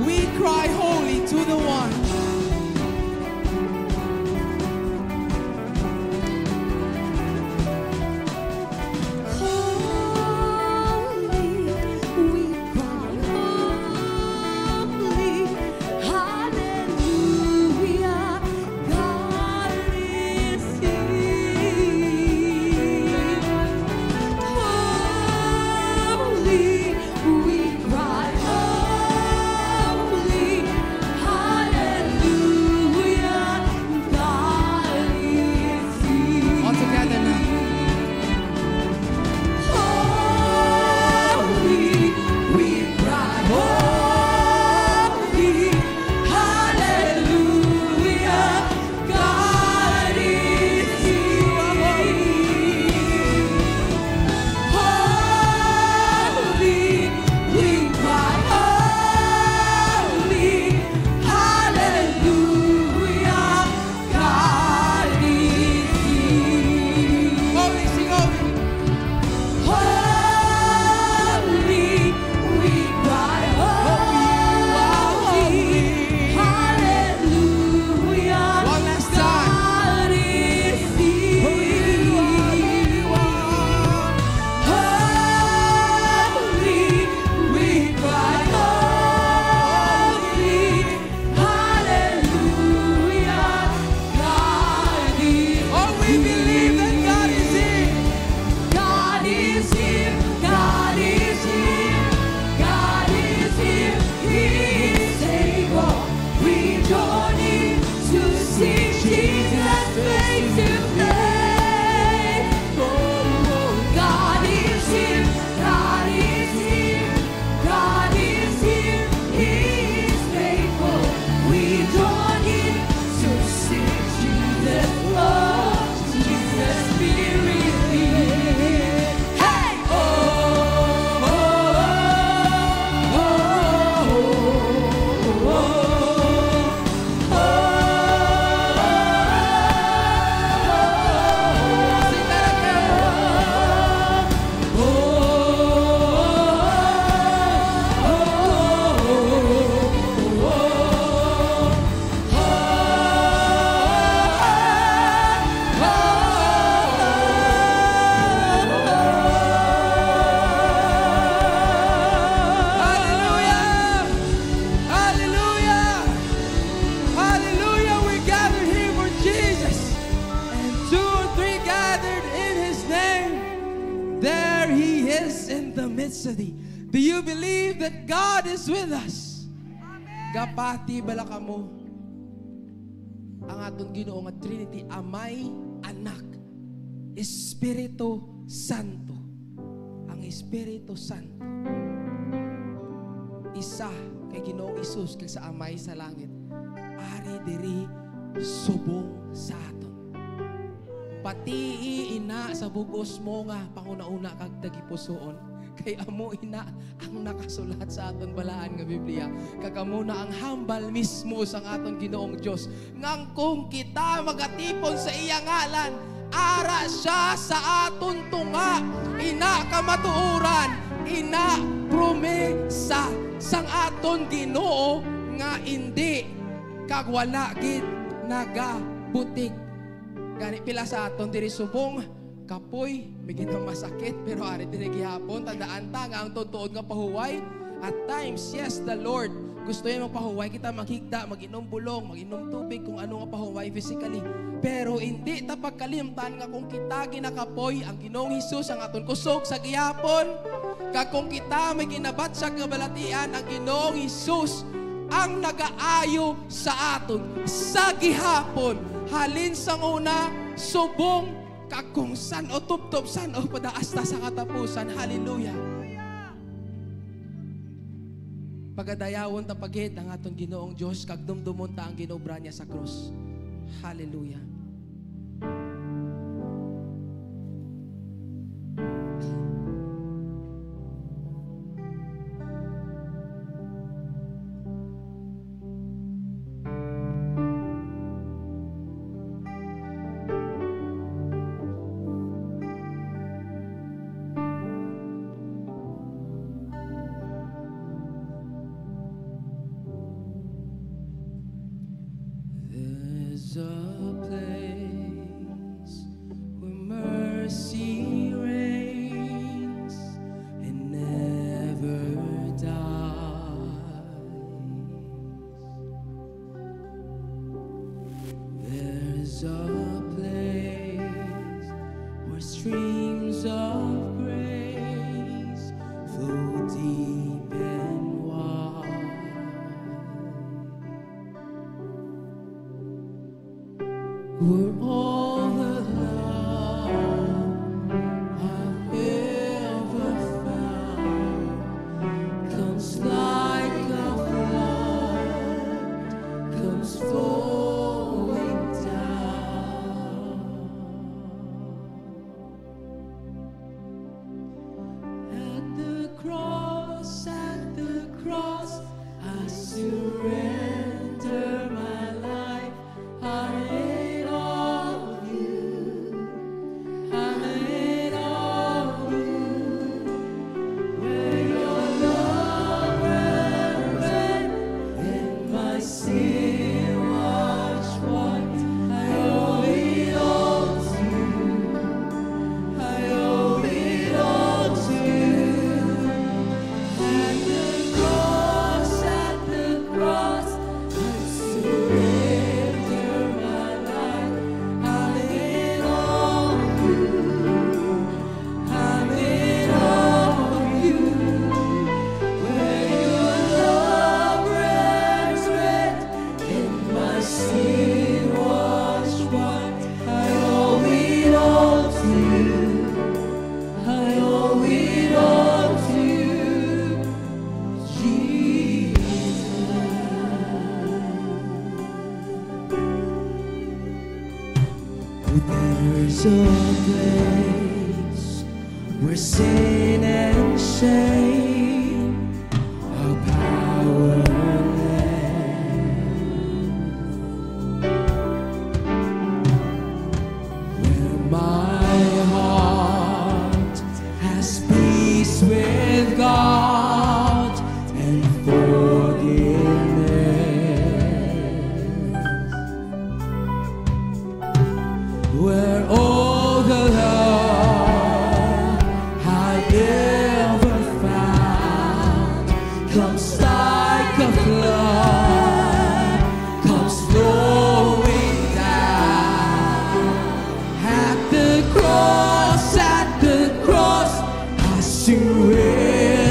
We cry, holy, hallelujah. yesterday. Do you believe that God is with us? Gapati bala kamo ang aton Ginoo nga Trinity, Amay, Anak, Espiritu Santo. Ang Espiritu Santo isa kay Ginoong Isus kay sa Amay sa langit. Ari diri subong sa aton. Pati ina sa bugos mo nga panguna-una kag tagipusoon. Kay amo ina ang nakasulat sa aton balaan nga Biblia. Kag amo na ang hambal mismo sa aton Ginoong Dios. Ngang kung kita magatipon sa iya ngalan, ara siya sa aton tunga. Ina kamatuoran, ina promesa sang aton Ginoo nga hindi kag wala gid nagabutik. Gani pila sa aton diri subong kapoy, may ginang masakit, pero ari diri gihapon tandaan ta nga ang tutuod nga pahuway. At times, yes, the Lord gusto niya magpahuway kita, maghigda, mag-inom bulong, mag-inom tubig, kung ano nga pahuway physically. Pero hindi ta pagkalimtan nga kung kita ginakapoy ang Ginoong Hesus ang aton kusog sa gihapon. Kag kung kita may ginabat sa kabalatian, ang Ginoong Hesus ang nagaayo sa aton sa gihapon. Halin sang una, subong kag kung san o tuptop san o padaas ta sa katapusan. Hallelujah. Pagadayawon ta pagid ang aton Ginoong Dios kag dumdumon ta ang ginobra niya sa krus. Hallelujah. There's a place where mercy reigns and never dies. There's a place where streams of grace flow deep and wide. Where all the love I've ever found comes like a flood, comes flowing down. At the cross, I surrender my life. There's a place where sin and shame are powerless, where my heart has peace with God and forgiveness, where all the love I ever found comes like a flood, comes flowing down. At the cross, I surrender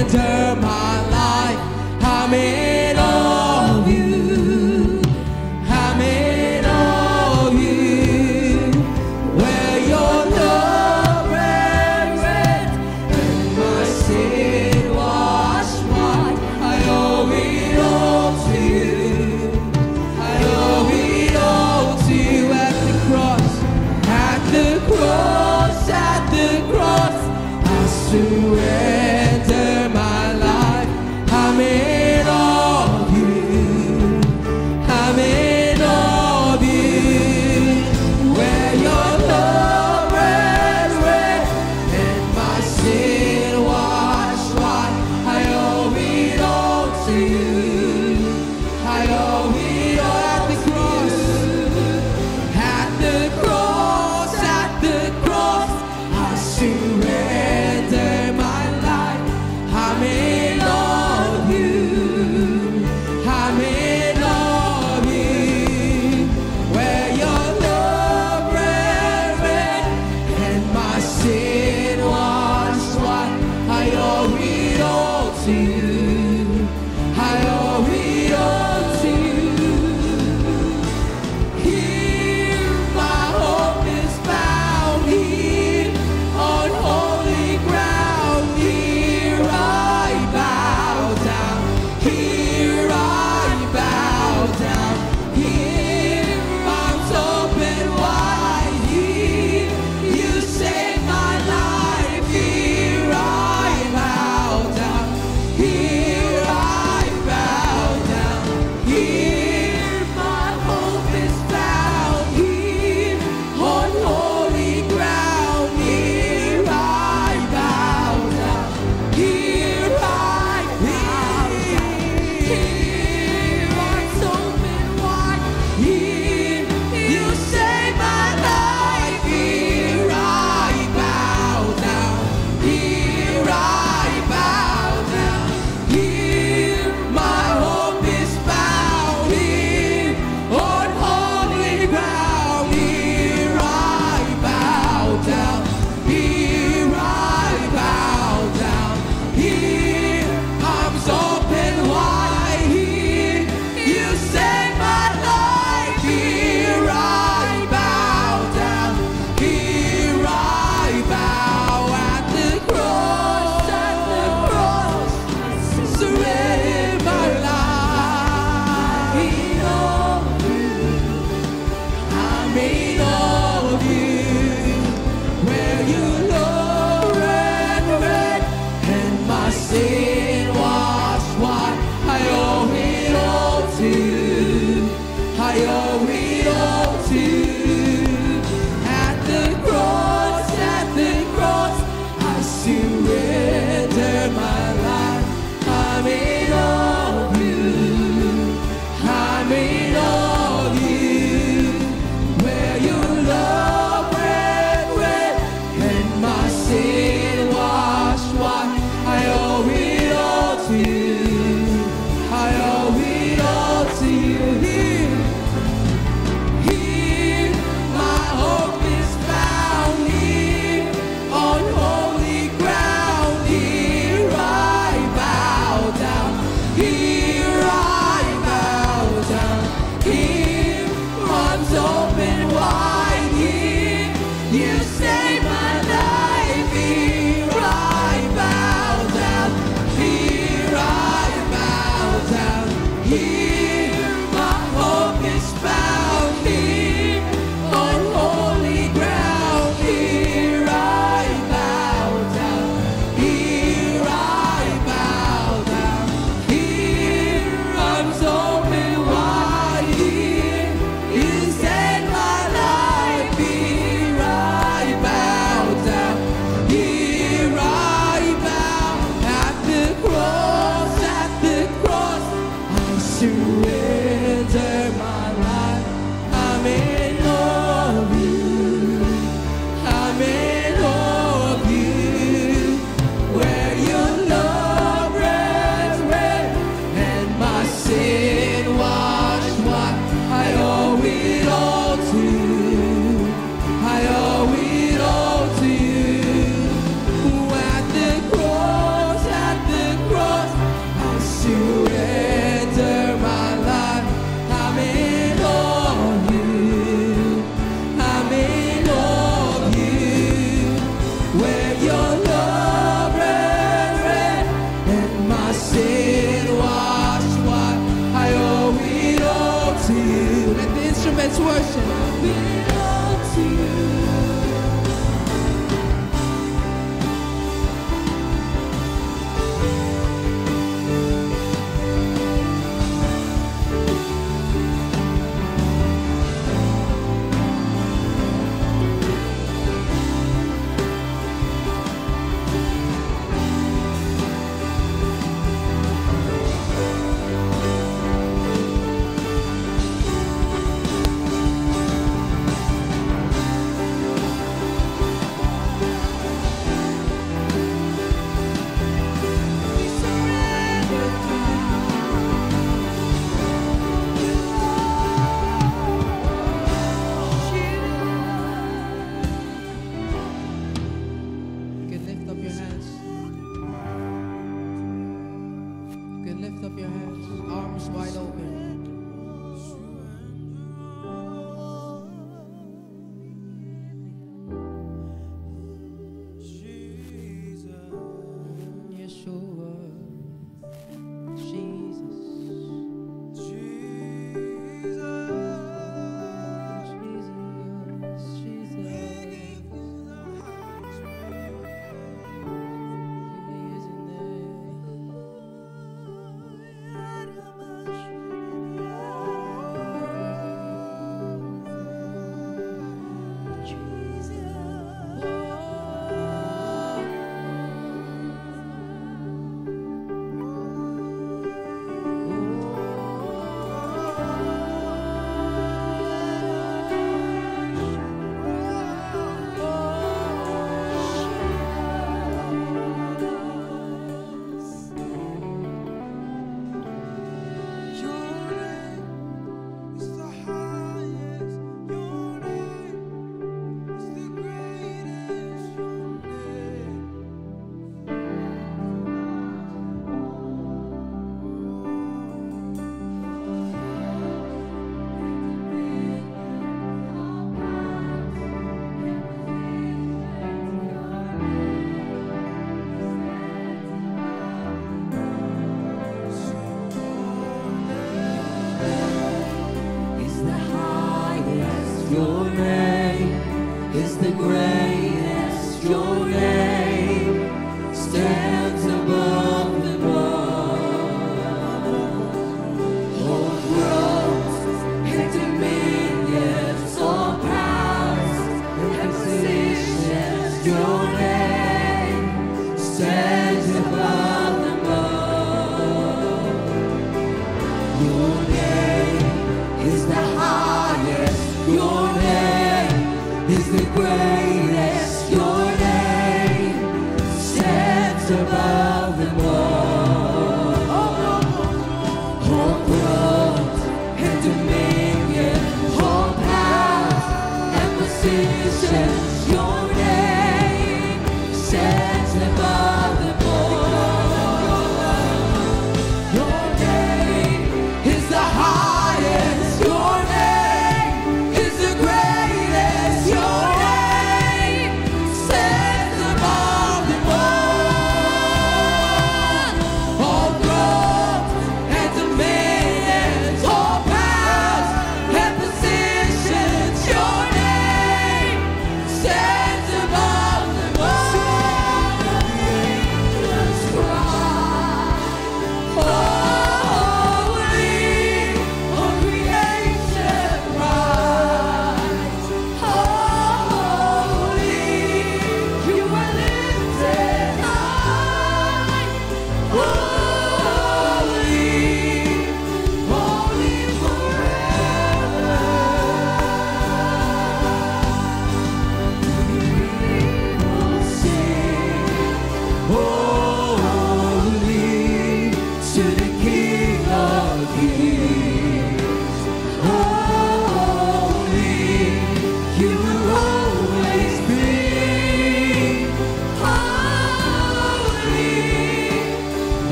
made of you. Where you love red, red, and my sin washed white. I owe it all to you. I owe it all to you. At the cross, I surrender my life. I'm in all of you. I'm in all of you. Where your love red, red, and my sin washed white. I owe it all to you. I owe it all to you. Here, my hope is found. Here, on holy ground. Here I bow down. Here I bow down. Here, arms open wide. Here, you save my life. Here I bow down. Here I bow down. Here, my hope is found. Here, on holy ground. Here I bow down. Here I bow down. Here, arms open wide. Here, you set my life. Here I bow down. Here I bow. At the cross, I surrender my life. I'm in all of you. I'm in all of you. Where your love red, red, and my sin washed white. I owe it all to you. I owe it all to you. At the cross, I surrender my life. I'm in all of you. I'm in all of you. Where your love red, red, and my sin washed white. I owe it all to you. Let the instruments worship. I owe it all to you. Your name is the greatest. Your name stands above them all. All thrones and dominions, all powers and positions. Your name stands above them all. Your name is the highest. Your name is the greatest. Your name stands above them all. All thrones and dominions, all powers and positions. Your name stands above them all. Your name is the highest. Your name is the greatest. Your name stands above them all. All thrones and dominions, all powers and positions. Your name stands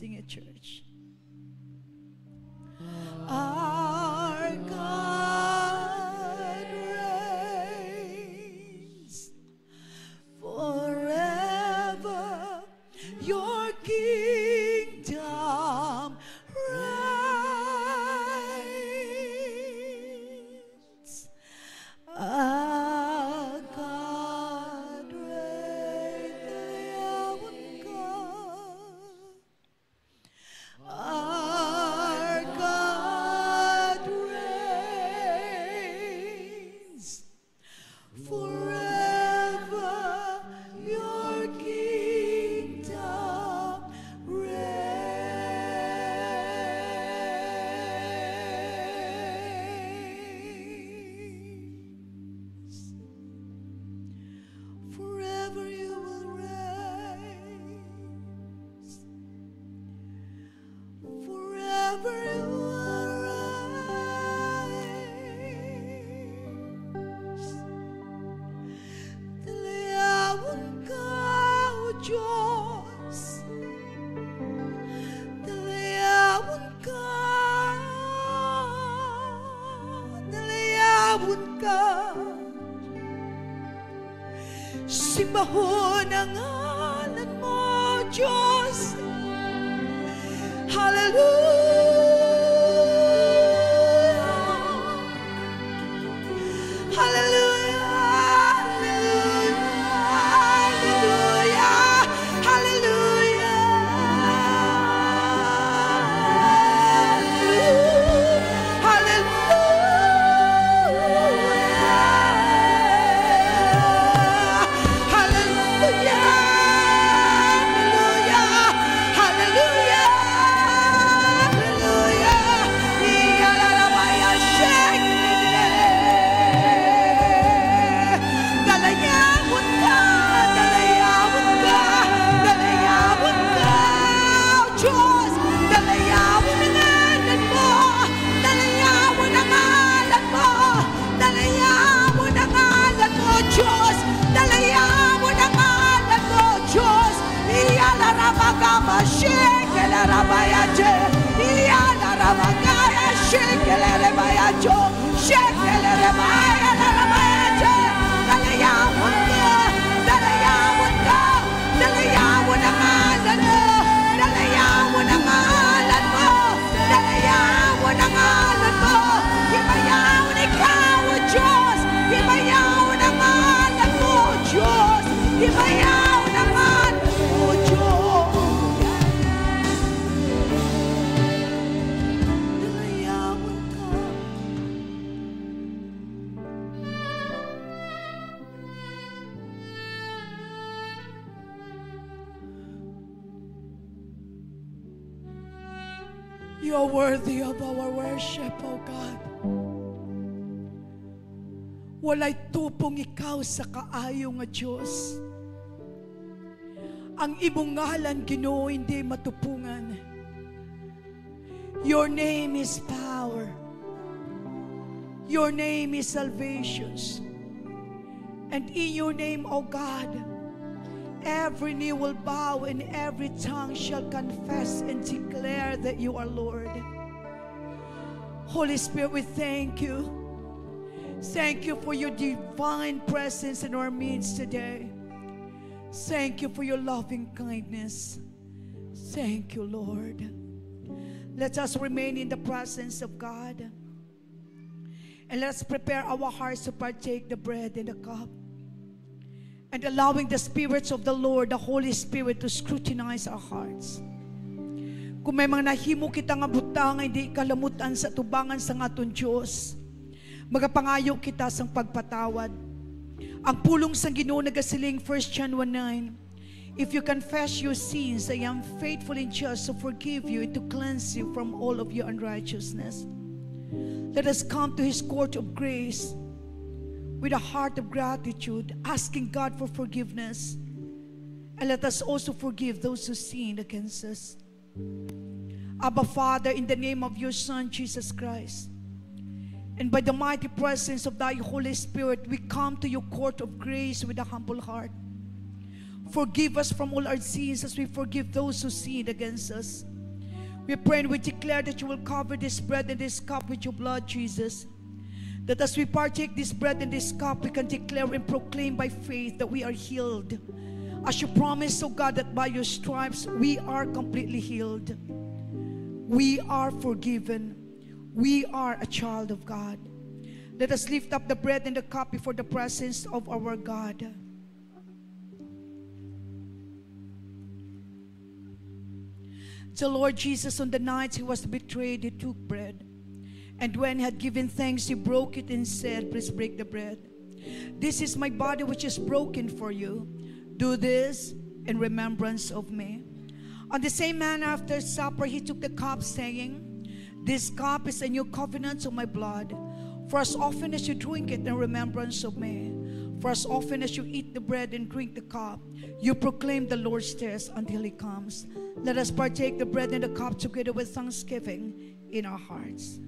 sing it, church. Our God reigns forever. Your kingdom reigns. Our God reigns. Our God reigns forever. Your kingdom reigns. Forever you will reign. Forever you will reign. Dalayawan ka, O Diyos. Dalayawan ka. Dalayawan ka. Simbahon ang ngalan mo, Diyos. Hallelujah. Hallelujah. Hallelujah. Hallelujah. You are worthy of our worship, O God. Walay tupong ikaw sa kaayo nga Diyos. Ang imong ngalan, Ginoo, hindi matupungan. Your name is power. Your name is salvation. And in your name, O God, every knee will bow and every tongue shall confess and declare that you are Lord. Holy Spirit, we thank you. Thank you for your divine presence in our midst today. Thank you for your loving kindness. Thank you, Lord. Let us remain in the presence of God. And let's prepare our hearts to partake the bread and the cup. And allowing the spirits of the Lord, the Holy Spirit, to scrutinize our hearts. Kung may mga nahimo kita nga butang, hindi kalamutan sa tubangan sa ngaton Diyos, magapangayo kita sang pagpatawad. Ang pulong sa Ginoo nagasiling 1 John 1:9, if you confess your sins, I am faithful and just to forgive you and to cleanse you from all of your unrighteousness. Let us come to His court of grace with a heart of gratitude, asking God for forgiveness. And let us also forgive those who sin against us. Abba, Father, in the name of your Son, Jesus Christ, and by the mighty presence of thy Holy Spirit, we come to your court of grace with a humble heart. Forgive us from all our sins as we forgive those who sin against us. We pray and we declare that you will cover this bread and this cup with your blood, Jesus. That as we partake this bread and this cup, we can declare and proclaim by faith that we are healed. As you promised, oh God, that by your stripes we are completely healed. We are forgiven. We are a child of God. Let us lift up the bread and the cup before the presence of our God. The Lord Jesus, on the night he was betrayed, he took bread. And when he had given thanks, he broke it and said, please break the bread. This is my body which is broken for you. Do this in remembrance of me. On the same manner, after supper, he took the cup, saying, this cup is a new covenant of my blood. For as often as you drink it in remembrance of me, for as often as you eat the bread and drink the cup, you proclaim the Lord's death until he comes. Let us partake the bread and the cup together with thanksgiving in our hearts.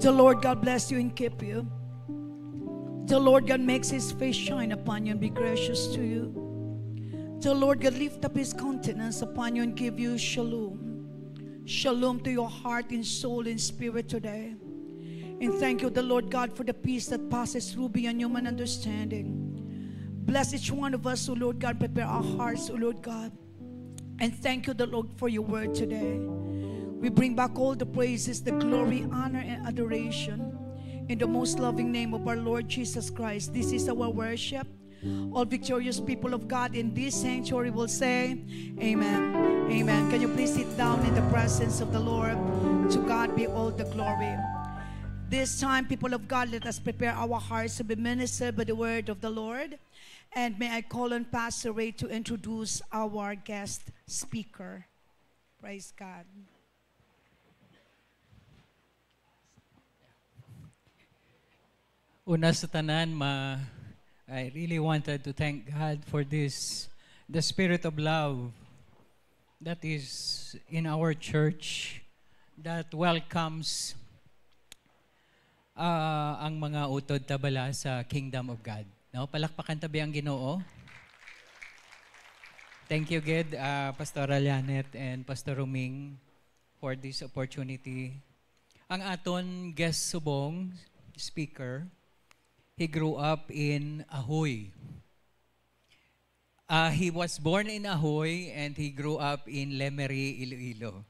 The Lord God bless you and keep you. The Lord God makes his face shine upon you and be gracious to you. The Lord God lift up his countenance upon you and give you shalom. Shalom to your heart and soul and spirit today. And thank you, the Lord God, for the peace that passes through beyond human understanding. Bless each one of us, O Lord God. Prepare our hearts, O Lord God. And thank you, the Lord, for your word today. We bring back all the praises, the glory, honor, and adoration in the most loving name of our Lord Jesus Christ. This is our worship. All victorious people of God in this sanctuary will say, amen. Amen. Can you please sit down in the presence of the Lord? To God be all the glory. This time, people of God, let us prepare our hearts to be ministered by the word of the Lord. And may I call on Pastor Ray to introduce our guest speaker. Praise God. Una sa tanan, I really wanted to thank God for this, the spirit of love that is in our church that welcomes ang mga utod tabala sa kingdom of God. No? Palakpakan tabi ang Ginoo. Thank you, Gid, Pastor Janet and Pastor Ruming for this opportunity. Ang aton guest subong speaker, he grew up in Ahoy. He was born in Ahoy and he grew up in Lemery, Iloilo.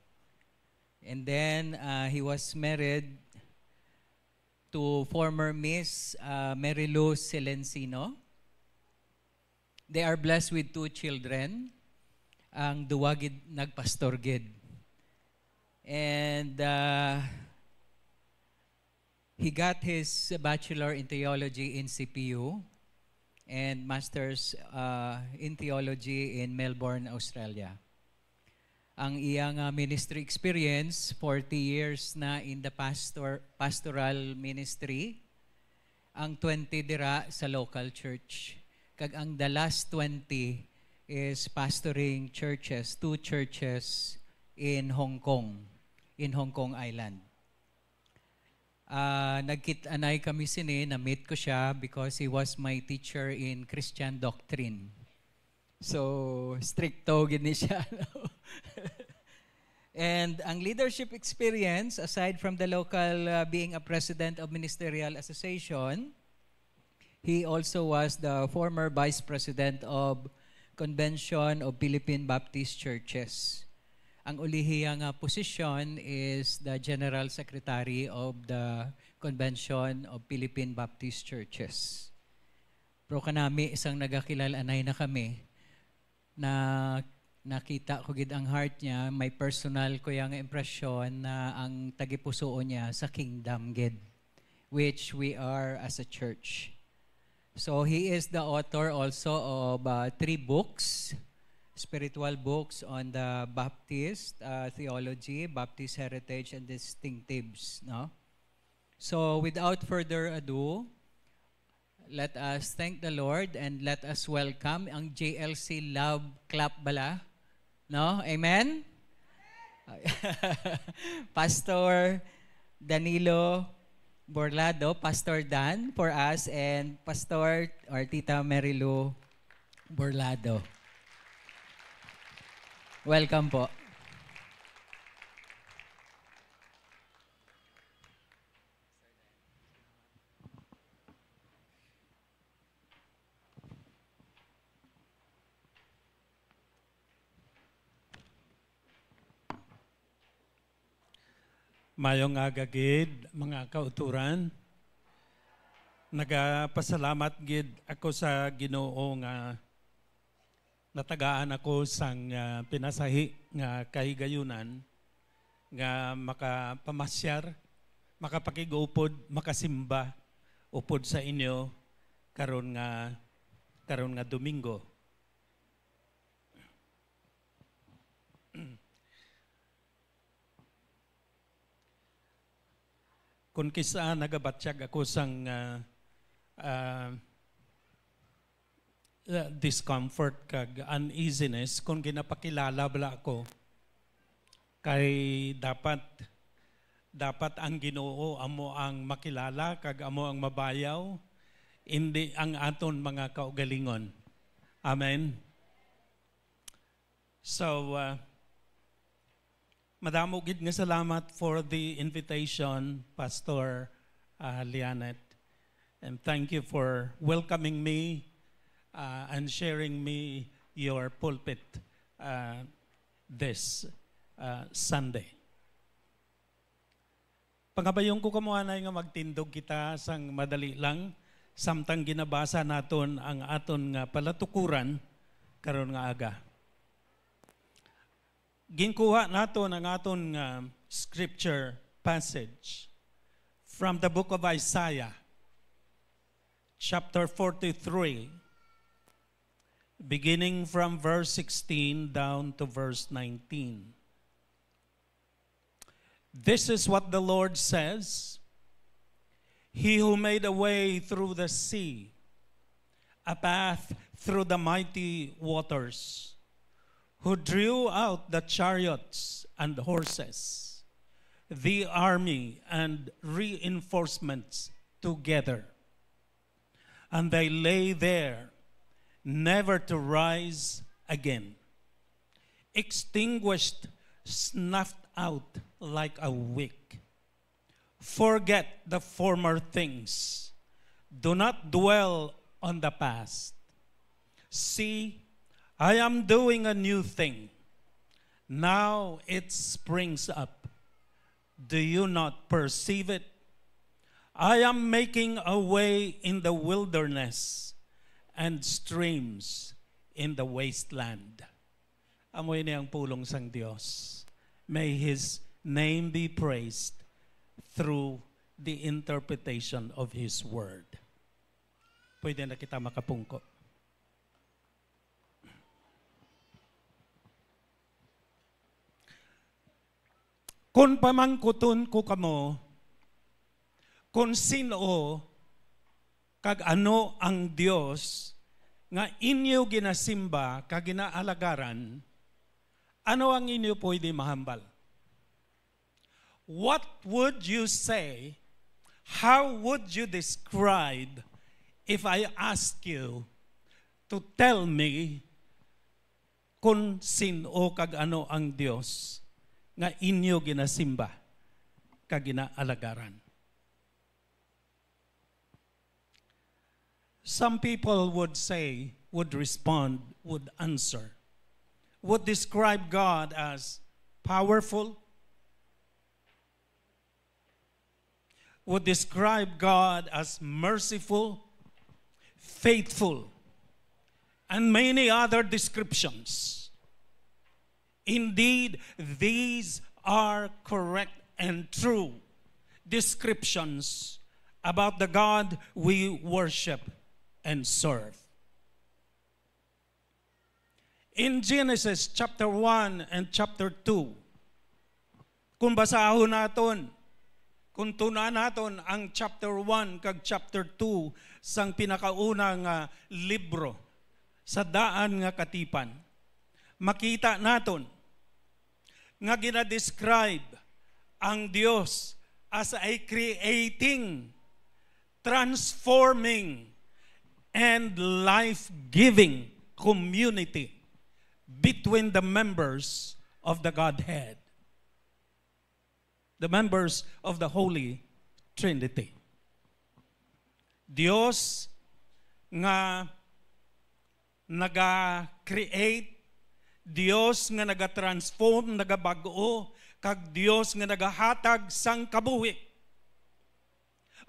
And then he was married to former Miss Marilu Silencino. They are blessed with 2 children. Ang duwagid nagpastorgid. And he got his bachelor in theology in CPU and master's in theology in Melbourne, Australia. Ang iyang ministry experience, 40 years na in the pastoral ministry, ang 20 dira sa local church. Kag ang the last 20 is pastoring churches, 2 churches in Hong Kong Island. Nagkit-anay kami sini, na-meet ko siya because he was my teacher in Christian doctrine. So, stricto gini siya. And ang leadership experience, aside from the local being a president of Ministerial Association, he also was the former vice president of Convention of Philippine Baptist Churches. Ang ulihiyang posisyon is the General Secretary of the Convention of Philippine Baptist Churches. Pero kanami isang nagakilalanay na kami na nakita ko gid ang heart niya, may personal ko yung impression na ang tagipusoon niya sa kingdom gid, which we are as a church. So he is the author also of 3 books, spiritual books on the Baptist theology, Baptist heritage, and distinctives. No? So without further ado, let us thank the Lord and let us welcome ang JLC Love Clap bala. No? Amen? Pastor Danilo Borlado, Pastor Dan for us, and Pastor or Tita Marilu Borlado. Welcome po. Mayong aga gid mga kauturan. Nagapasalamat gid ako sa Ginoo nga natagaan ako sang pinasahi nga kahigayunan nga makapamasyar, makapakigupod, makasimba upod sa inyo karon nga Domingo. Kung kisa nagabatsyag ako sang discomfort kag uneasiness, kung ginapakilala bala ako, kay dapat ang Ginoo amo ang makilala kag amo ang mabayaw, hindi ang aton mga kaugalingon. Amen. So, madamo gid nga salamat for the invitation, Pastor Lianet. And thank you for welcoming me and sharing me your pulpit this Sunday. Pangabayon ko kamuanay nga magtindog kita sang madali lang samtang ginabasa naton ang aton nga palatukuran karon nga aga. Ginkuha naton ang aton scripture passage from the book of Isaiah, chapter 43, beginning from verse 16 down to verse 19. This is what the Lord says: He who made a way through the sea, a path through the mighty waters, who drew out the chariots and horses, the army and reinforcements together. And they lay there, never to rise again, extinguished, snuffed out like a wick. Forget the former things. Do not dwell on the past. See, I am doing a new thing. Now it springs up. Do you not perceive it? I am making a way in the wilderness and streams in the wasteland. Amoy niya ang pulong sang Diyos. May His name be praised through the interpretation of His word. Pwede na kita makapungko. Kung pamangkuton ko kamo, kung sino kag ano ang Dios nga inyo ginasimba kag ginaalagaran, ano ang inyo pwede mahambal? What would you say? How would you describe if I ask you to tell me kung sino kag ano ang Dios nga inyo ginasimba kag ginaalagaran? Some people would say, would respond, would answer, would describe God as powerful, would describe God as merciful, faithful, and many other descriptions. Indeed, these are correct and true descriptions about the God we worship and serve. In Genesis chapter 1 and chapter 2, kung basahon naton, kung tunan naton ang chapter 1 kag chapter 2 sang pinakaunang libro sa daan nga katipan, makita naton nga gina-describe ang Dios as a creating, transforming, and life-giving community between the members of the Godhead, the members of the Holy Trinity. Dios nga naga-create, Dios nga naga-transform, naga-bag-o, kag Dios nga nagahatag sang kabuhi.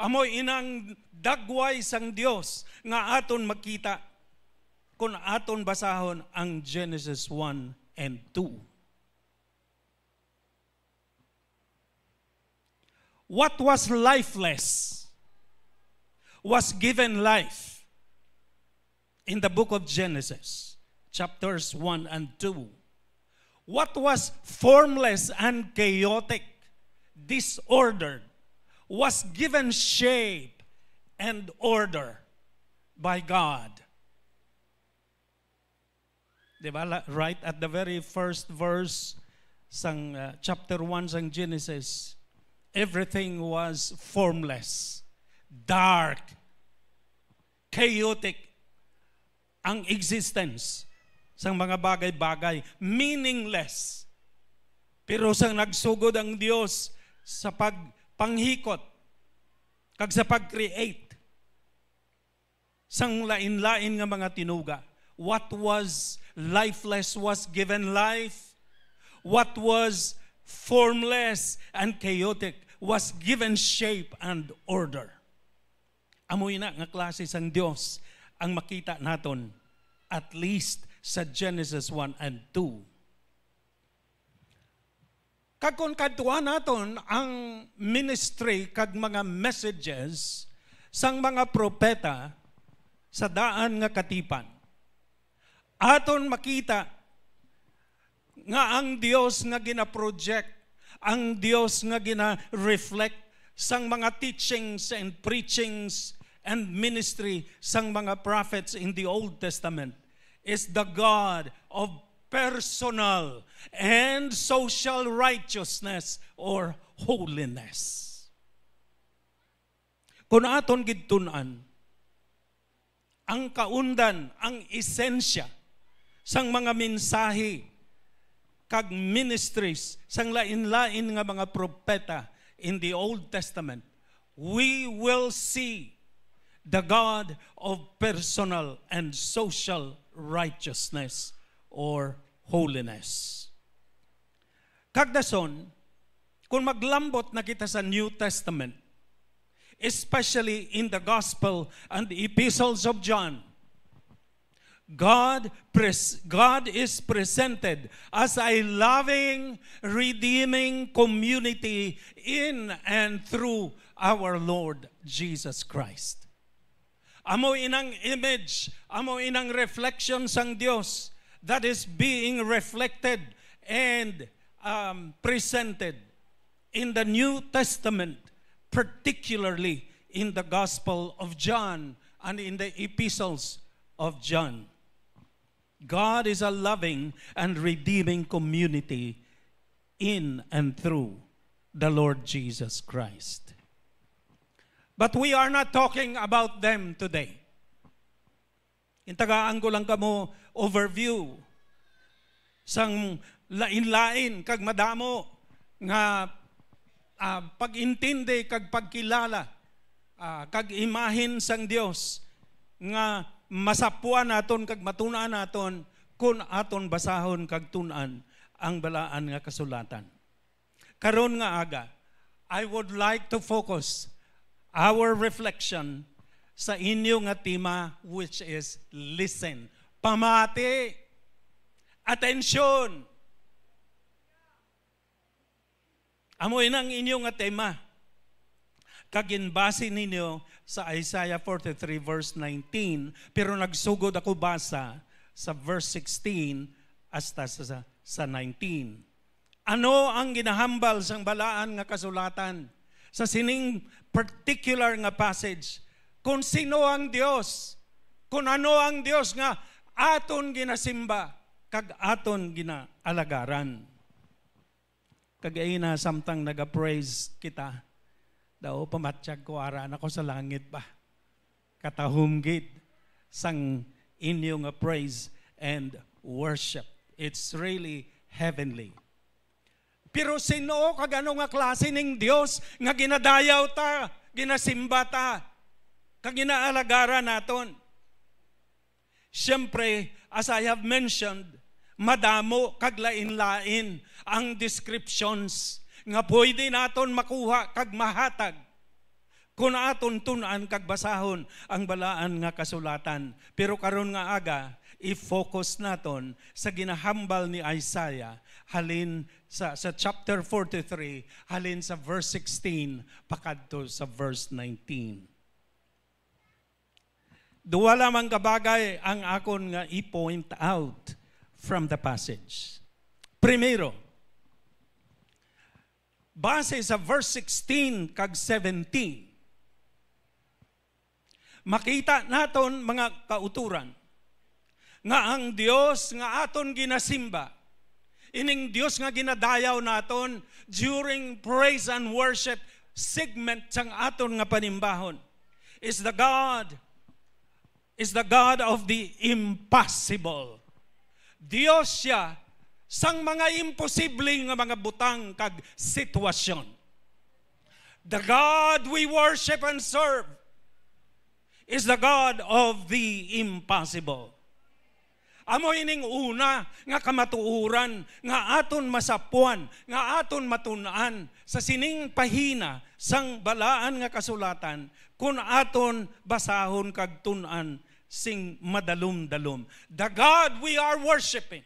Amoy inang dagway sang Dios nga aton makita kung aton basahon ang Genesis 1 and 2. What was lifeless was given life in the book of Genesis, chapters 1 and 2. What was formless and chaotic, disordered, was given shape and order by God. Diba? Right at the very first verse sang chapter 1 sang Genesis, everything was formless, dark, chaotic ang existence sang mga bagay-bagay, meaningless. Pero sang nagsugod ang Dios sa pagpanghikot, kag sa pag-create, sang lain-lain nga mga tinuga. What was lifeless was given life. What was formless and chaotic was given shape and order. Amoy na nga klase sang Dios ang makita naton at least sa Genesis 1 and 2. Kag kung kadtuan naton ang ministry kag mga messages sang mga propeta sa daan nga katipan, aton makita nga ang Dios nga gina-project, ang Dios nga gina-reflect sang mga teachings and preachings and ministry sang mga prophets in the Old Testament is the God of personal and social righteousness or holiness. Kung aton gidtun-an, ang kaundan, ang esensya sang mga mensahe kag ministries sang lain-lain nga mga propeta in the Old Testament, we will see the God of personal and social righteousness or holiness. Kagdason, kung maglambot na kita sa New Testament, especially in the Gospel and the Epistles of John, God is presented as a loving, redeeming community in and through our Lord Jesus Christ. Amo inang image, amo inang reflection sang Dios that is being reflected and presented in the New Testament, particularly in the Gospel of John and in the Epistles of John. God is a loving and redeeming community in and through the Lord Jesus Christ. But we are not talking about them today. Intagaan ko lang kamo overview sang lain-lain kag madamo nga pag-intindi kag pagkilala kag imahin sang Dios nga masapuan naton kag matun-an naton kun aton basahon kag tun-an ang balaan nga kasulatan. Karon nga aga, I would like to focus our reflection sa inyo nga tema, which is listen. Pamati. Attention. Amoy nang inyo nga tema. Kaginbase ninyo sa Isaiah 43 verse 19, pero nagsugod ako basa sa verse 16 hasta sa 19. Ano ang ginahambal sang balaan nga kasulatan sa sining particular nga passage? Kung sino ang Dios, kung ano ang Dios nga aton ginasimba, kag aton ginaalagaran. Kagay na samtang naga-praise kita, daw pamatsyag ko aran ako sa langit ba. Katahumgid sang inyong praise and worship. It's really heavenly. Pero sino kagano nga klase ning Dios nga ginadayaw ta, ginasimba ta, kag ginaalagaran naton? Siyempre, as I have mentioned, madamo kag lain-lain ang descriptions nga pwede naton makuha kag mahatag kung aton tunan kag basahon ang balaan nga kasulatan. Pero karon nga aga, i-focus naton sa ginahambal ni Isaiah halin sa chapter 43, halin sa verse 16 pakadto sa verse 19. Duwa lamang kabagay ang akon nga i-point out from the passage. Primero, base sa verse 16 kag 17, makita naton mga kauturan nga ang Dios nga aton ginasimba, ining Dios nga ginadayaw naton during praise and worship segment sang aton nga panimbahon is the God of the impossible. Dios siya sang mga imposible nga mga butang kag sitwasyon. The God we worship and serve is the God of the impossible. Amo ining una nga kamatuuran nga aton masapuan, nga aton matunaan sa sining pahina sang balaan nga kasulatan kun aton basahon kag tun-an sing madalum-dalum. The God we are worshiping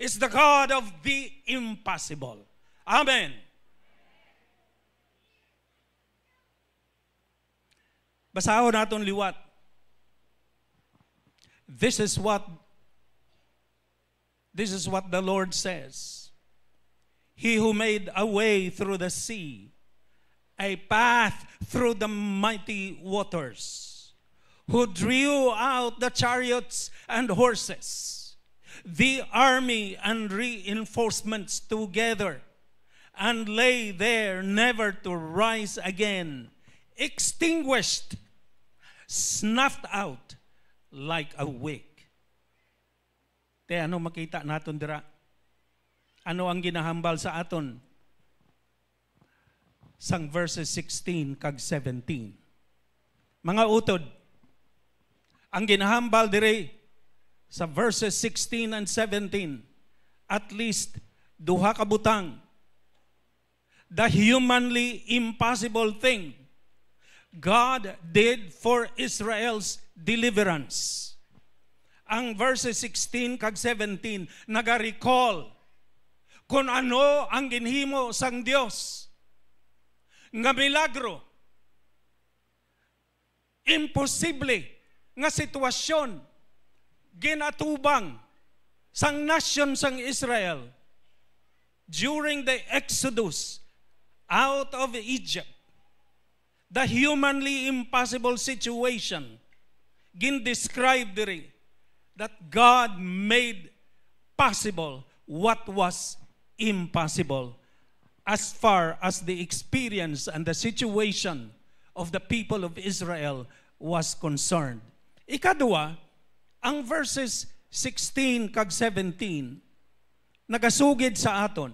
is the God of the impossible. Amen. Basahon naton liwat. This is what the Lord says. He who made a way through the sea, a path through the mighty waters, who drew out the chariots and horses, the army and reinforcements together, and lay there never to rise again, extinguished, snuffed out like a wick. Te, ano makita naton dira? Ano ang ginahambal sa aton? Sang verses 16 kag 17. Mga utod, ang ginahambal dire sa verses 16 and 17, at least duha ka butang. The humanly impossible thing God did for Israel's deliverance. Ang verses 16 kag 17 nagarecall kung ano ang ginhimo sang Dios nga milagro, imposible nga sitwasyon ginatubang sang nation sang Israel during the Exodus out of Egypt. The humanly impossible situation gin-describe diri that God made possible what was impossible as far as the experience and the situation of the people of Israel was concerned. Ikadua, ang verses 16 kag 17 nagasugid sa aton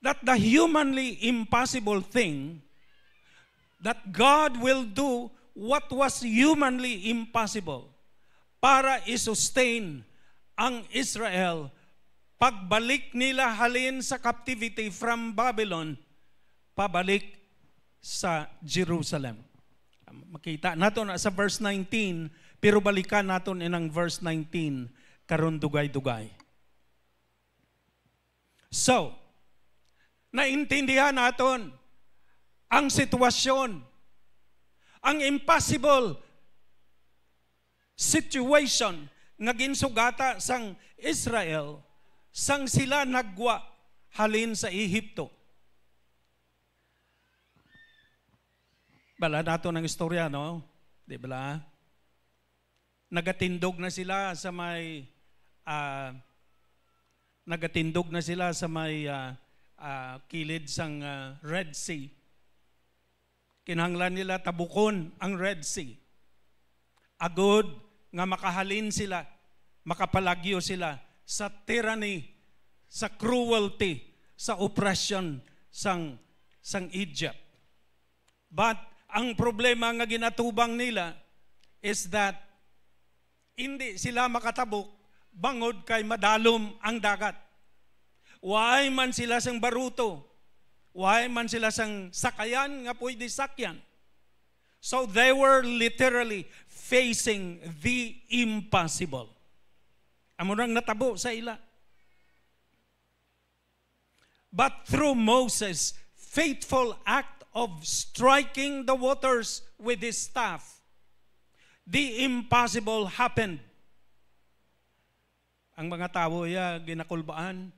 that the humanly impossible thing, that God will do what was humanly impossible para i-sustain ang Israel pagbalik nila halin sa captivity from Babylon pabalik sa Jerusalem. Makita naton sa verse 19, pero balikan naton inang verse 19 karon dugay-dugay. So, naintindihan naton ang sitwasyon, ang impossible situation nga ginsugata sang Israel sang sila nagwa halin sa Ehipto. Bala nato ng istorya, no? Di ba? Nagatindog na sila sa may nagatindog na sila sa may kilid sang Red Sea. Kinahanglan nila tabukon ang Red Sea. Agod nga makahalin sila, makapalagyo sila sa tyranny, sa cruelty, sa oppression sang Egypt. But ang problema nga ginatubang nila is that hindi sila makatabok bangod kay madalom ang dagat. Waay man sila sang baruto, waay man sila sang sakayan nga pwede sakyan. So they were literally facing the impossible. Amo nang natabo sa ila. But through Moses' faithful act of striking the waters with his staff, the impossible happened. Ang mga tao ginakulbaan.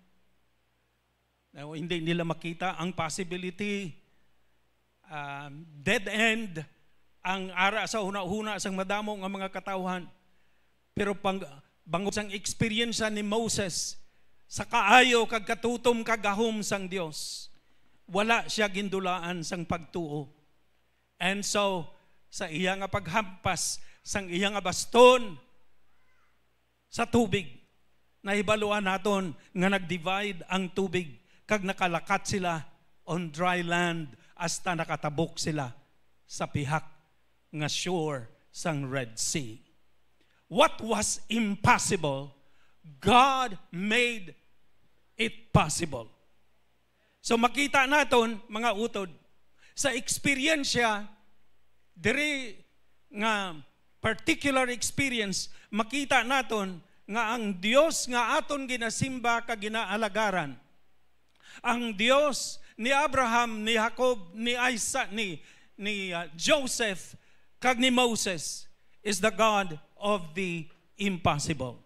Hindi nila makita ang possibility. Dead end ang ara sa una-una sang madamo nga mga katawhan. Pero bangod sang experience ni Moses sa kaayo kag katutom kag gahom sang Dios, wala siya gindulaan sang pagtuo. And so sa iya nga paghampas sang iya nga baston sa tubig, nahibaluan naton nga nag-divide ang tubig kag nakalakat sila on dry land hasta nakatabok sila sa pihak nga shore sang Red Sea. What was impossible, God made it possible. So makita naton mga utod sa experiensya diri nga particular experience, makita naton nga ang Dios nga aton ginasimba kag ginaalagaran, ang Dios ni Abraham, ni Jacob, ni Isaac, ni Joseph, kag ni Moses, is the God of the impossible.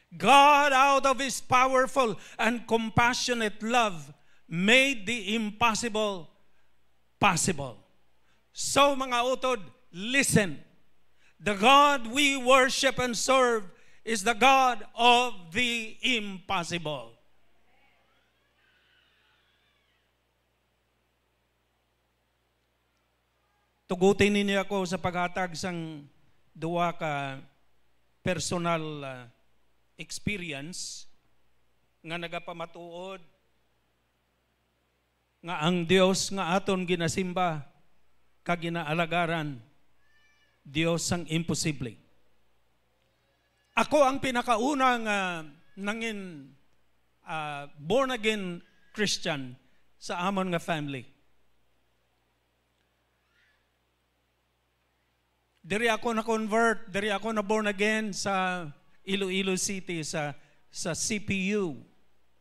God, out of His powerful and compassionate love, made the impossible possible. So mga utod, listen. The God we worship and serve is the God of the impossible. Tugutin ninyo ako sa paghatag sang duwa ka personal experience nga nagapamatuod nga ang Dios nga aton ginasimba kag ginaalagaran, Dios sang imposible. Ako ang pinakaunang nangin born again Christian sa amon nga family. Diri ako na-convert, diri ako na-born again sa Iloilo City, sa CPU,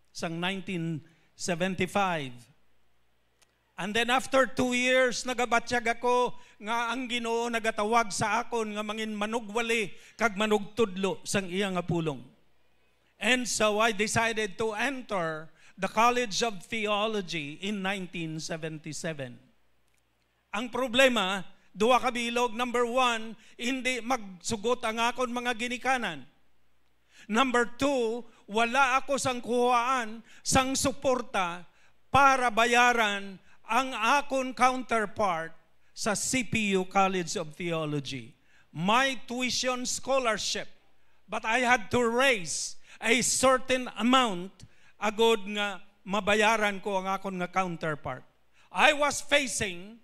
sang 1975. And then after 2 years, nagabatsyag ako nga ang Ginoo nagatawag sa akon nga mangin manugwali kag manugtudlo sang iya nga pulong. And so I decided to enter the College of Theology in 1977. Ang problema, duwa ka bilog. Number 1, hindi magsugot ang akon mga ginikanan. Number 2, wala ako sang kuhaan, sang suporta para bayaran ang akon counterpart sa CPU College of Theology. My tuition scholarship, but I had to raise a certain amount agod nga mabayaran ko ang akon nga counterpart. I was facing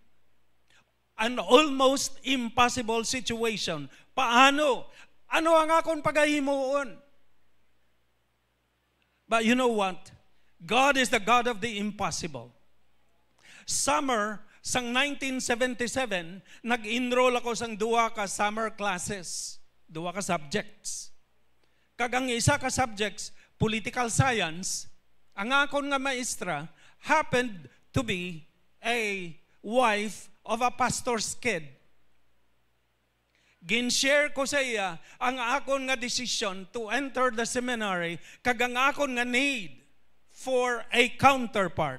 an almost impossible situation. Paano? Ano ang akong paghahimuon? But you know what? God is the God of the impossible. Summer sang 1977, nag-enroll ako sang duwa ka summer classes, duwa ka subjects. Kag ang isa ka subjects, political science, ang akon nga maestra happened to be a wife of a pastor's kid. Gin-share ko sa iya ang akon nga decision to enter the seminary kag ang akon nga need for a counterpart.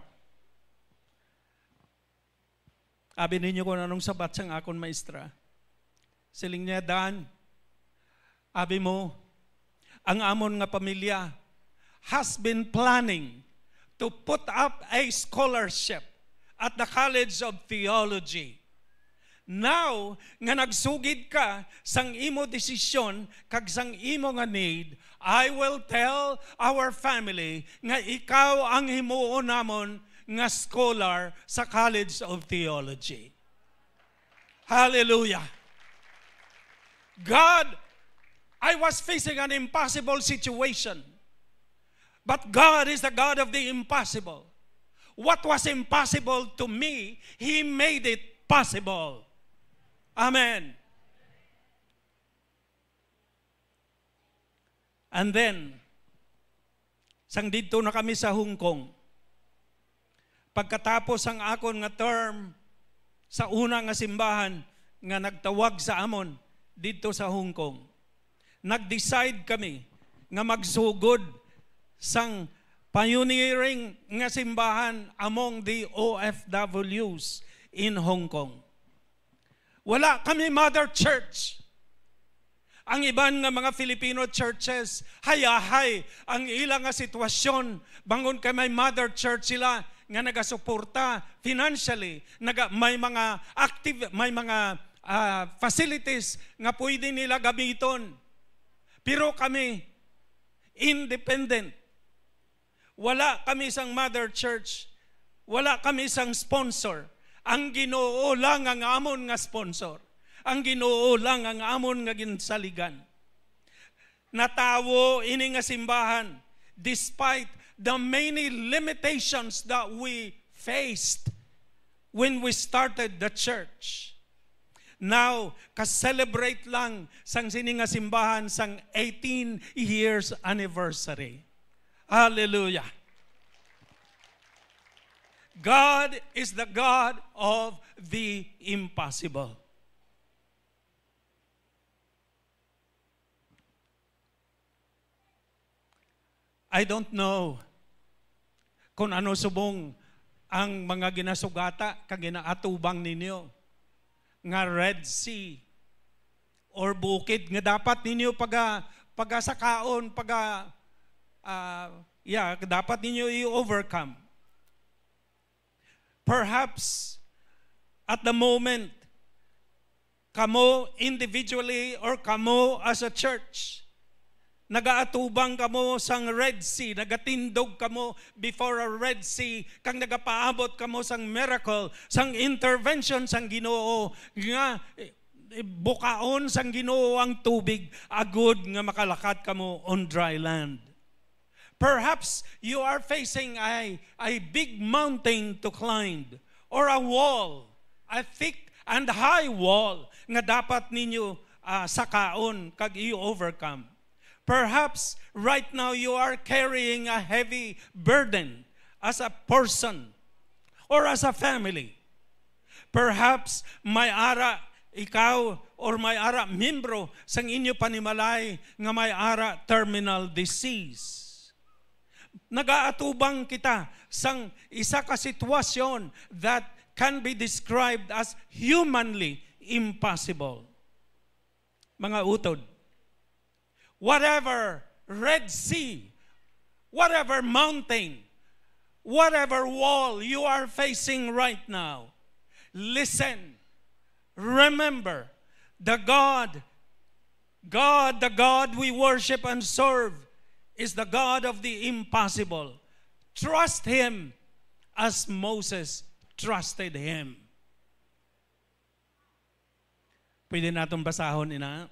Abi ninyo ko anong sabat sang akon maestra. Siling niya, Dan, abi mo, ang amon nga pamilya has been planning to put up a scholarship at the College of Theology. Now, nga nagsugid ka sang imo desisyon kag sang imo nga need, I will tell our family nga ikaw ang himuon namon nga scholar sa College of Theology. Hallelujah. God, I was facing an impossible situation. But God is the God of the impossible. What was impossible to me, He made it possible. Amen. And then, sang dito na kami sa Hong Kong. Pagkatapos ang akon nga term sa una nga simbahan nga nagtawag sa amon dito sa Hong Kong, nag-decide kami nga magsugod sang pioneering nga simbahan among the OFWs in Hong Kong. Wala kami mother church. Ang iban nga mga Filipino churches, hayahay ang ilang nga sitwasyon. Bangon kay may mother church sila nga nagasuporta financially, may mga active, may mga facilities nga pwede nila gamiton. Pero kami, independent. Wala kami isang mother church. Wala kami isang sponsor. Ang Ginoo lang ang amon nga sponsor. Ang Ginoo lang ang amon nga ginsaligan. Natawo ini nga simbahan despite the many limitations that we faced when we started the church. Now, ka-celebrate lang sang sini nga simbahan sang 18 years anniversary. Hallelujah. God is the God of the impossible. I don't know kung ano subong ang mga ginasugata kag ginaatubang ninyo nga Red Sea or bukid nga dapat ninyo pagasakaon dapat ninyo i-overcome. Perhaps at the moment kamo individually or kamo as a church nagaatubang kamo sang Red Sea, nagatindog kamo before a Red Sea, kang nagapaabot kamo sang miracle, sang intervention sang Ginoo, nga bukaon sang Ginoo ang tubig, agud nga makalakat kamo on dry land. Perhaps you are facing a big mountain to climb, or a wall, a thick and high wall, nga dapat ninyo sakaon, kag i-overcome. Perhaps right now you are carrying a heavy burden as a person or as a family. Perhaps may ara ikaw or may ara membro sang inyo panimalay nga may ara terminal disease. Nagaatubang kita sang isa ka sitwasyon that can be described as humanly impossible. Mga utod, whatever Red Sea, whatever mountain, whatever wall you are facing right now, listen, remember, the God we worship and serve is the God of the impossible. Trust Him as Moses trusted Him. Pwede natong basahon ina.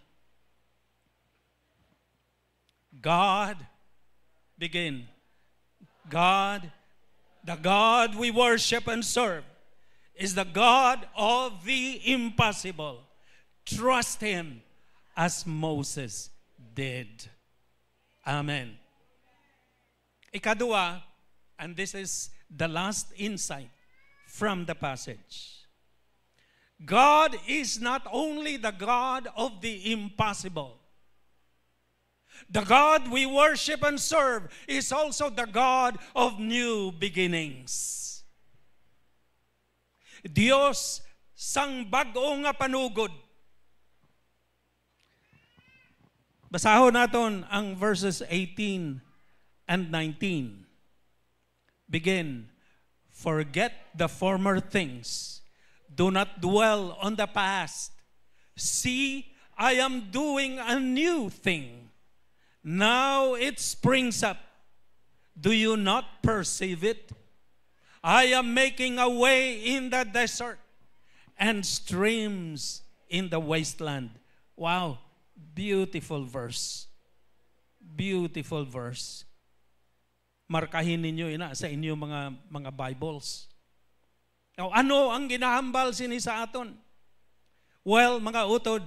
God, begin. God, the God we worship and serve, is the God of the impossible. Trust Him as Moses did. Amen. Ikadua, and this is the last insight from the passage. God is not only the God of the impossible. The God we worship and serve is also the God of new beginnings. Dios sang bag-o nga panugod. Basahon naton ang verses 18 and 19. Begin, forget the former things. Do not dwell on the past. See, I am doing a new thing. Now it springs up. Do you not perceive it? I am making a way in the desert and streams in the wasteland. Wow, beautiful verse. Beautiful verse. Markahin ninyo ina sa inyong mga Bibles. Now, ano ang ginahambal sini sa aton? Well, mga utod,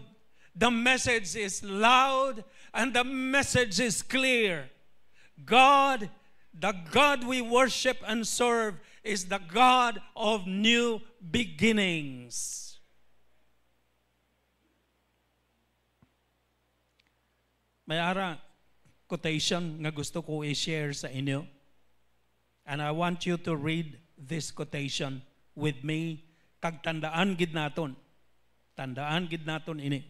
the message is loud and the message is clear. God, the God we worship and serve, is the God of new beginnings. May ara quotation nga gusto ko i-share sa inyo. And I want you to read this quotation with me. Kag tandaan gid naton. Tandaan gid naton ini.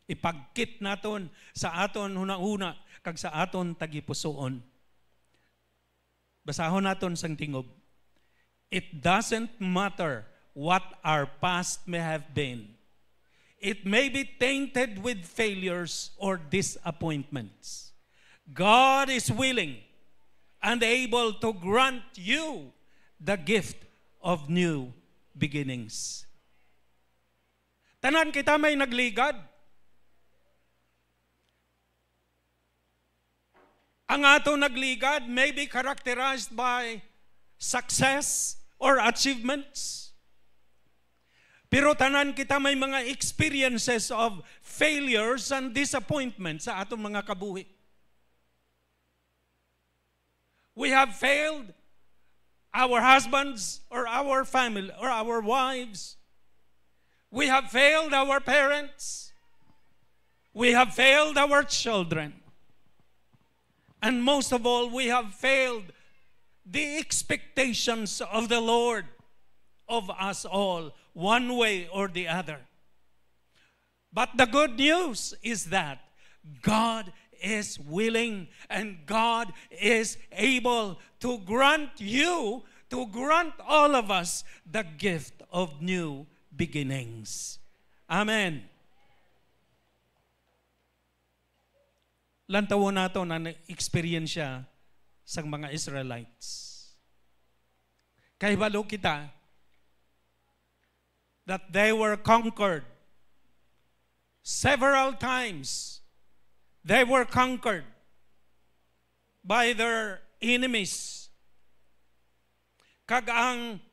Ipagkit naton sa aton hunahuna kag sa aton tagipusoon. Basahon naton sang tingog. It doesn't matter what our past may have been. It may be tainted with failures or disappointments. God is willing and able to grant you the gift of new beginnings. Tanan kita may nagligad. Ang ato nagligad may be characterized by success or achievements. Pero tanan kita may mga experiences of failures and disappointments sa atong mga kabuhi. We have failed our husbands or our family or our wives. We have failed our parents. We have failed our children. And most of all, we have failed the expectations of the Lord of us all, one way or the other. But the good news is that God is willing and God is able to grant you, to grant all of us the gift of new beginnings. Amen. Lantawon nato na experience siya sa mga Israelites. Kay balo kita that they were conquered several times. They were conquered by their enemies. Kag ang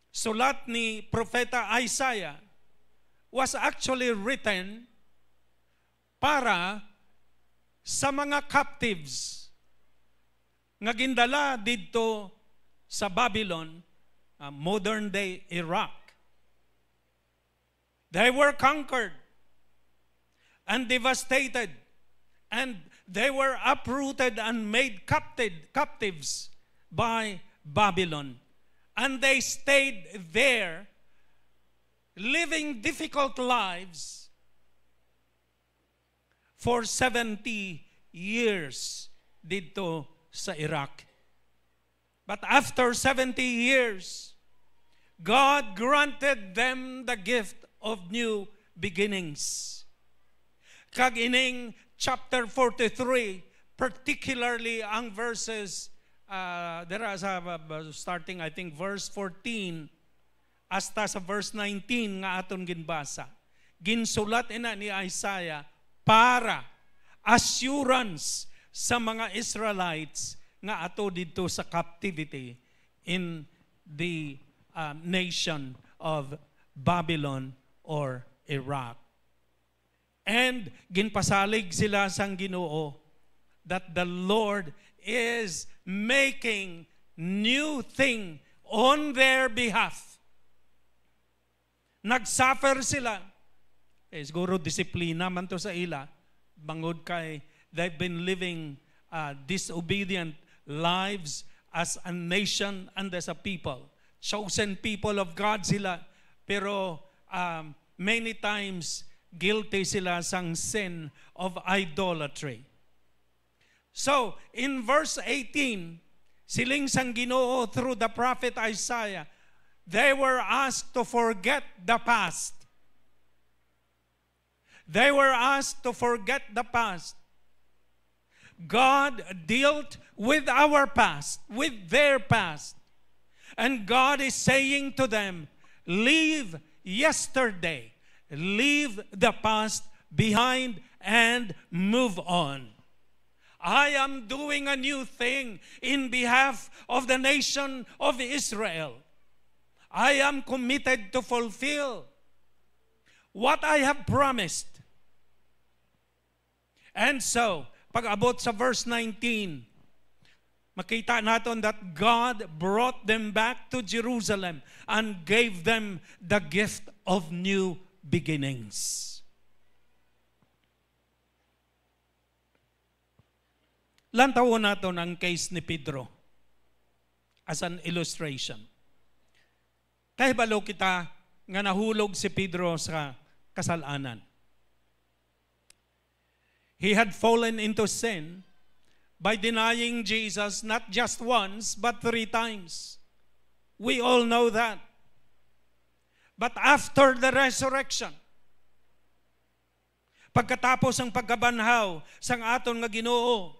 sulat ni Propeta Isaiah was actually written para sa mga captives nga gindala didto sa Babylon, modern day Iraq. They were conquered and devastated, and they were uprooted and made captives by Babylon. And they stayed there, living difficult lives for 70 years dito sa Iraq. But after 70 years, God granted them the gift of new beginnings. Kag ining chapter 43, particularly ang verses, starting I think verse 14, hasta sa verse 19 nga aton ginbasa. Ginsulat ina ni Isaiah para assurance sa mga Israelites nga ato dito sa captivity in the nation of Babylon or Iraq. And ginpasalig sila sang Ginoo that the Lord is making new thing on their behalf. Nagsuffer sila. Siguro disiplina man to sa ila. Bangod kay they've been living disobedient lives as a nation and as a people. Chosen people of God sila. Pero many times, guilty sila sang sin of idolatry. So, in verse 18, siling sang Ginoo through the prophet Isaiah, they were asked to forget the past. They were asked to forget the past. God dealt with our past, with their past. And God is saying to them, leave yesterday, leave the past behind and move on. I am doing a new thing in behalf of the nation of Israel. I am committed to fulfill what I have promised. And so, pag-abot sa verse 19, makita natin that God brought them back to Jerusalem and gave them the gift of new beginnings. Lantawon natin ang case ni Pedro as an illustration. Kahibalo kita nga nahulog si Pedro sa kasalanan. He had fallen into sin by denying Jesus not just once but 3 times. We all know that. But after the resurrection, pagkatapos ang pagkabanhaw sang aton nga Ginoo,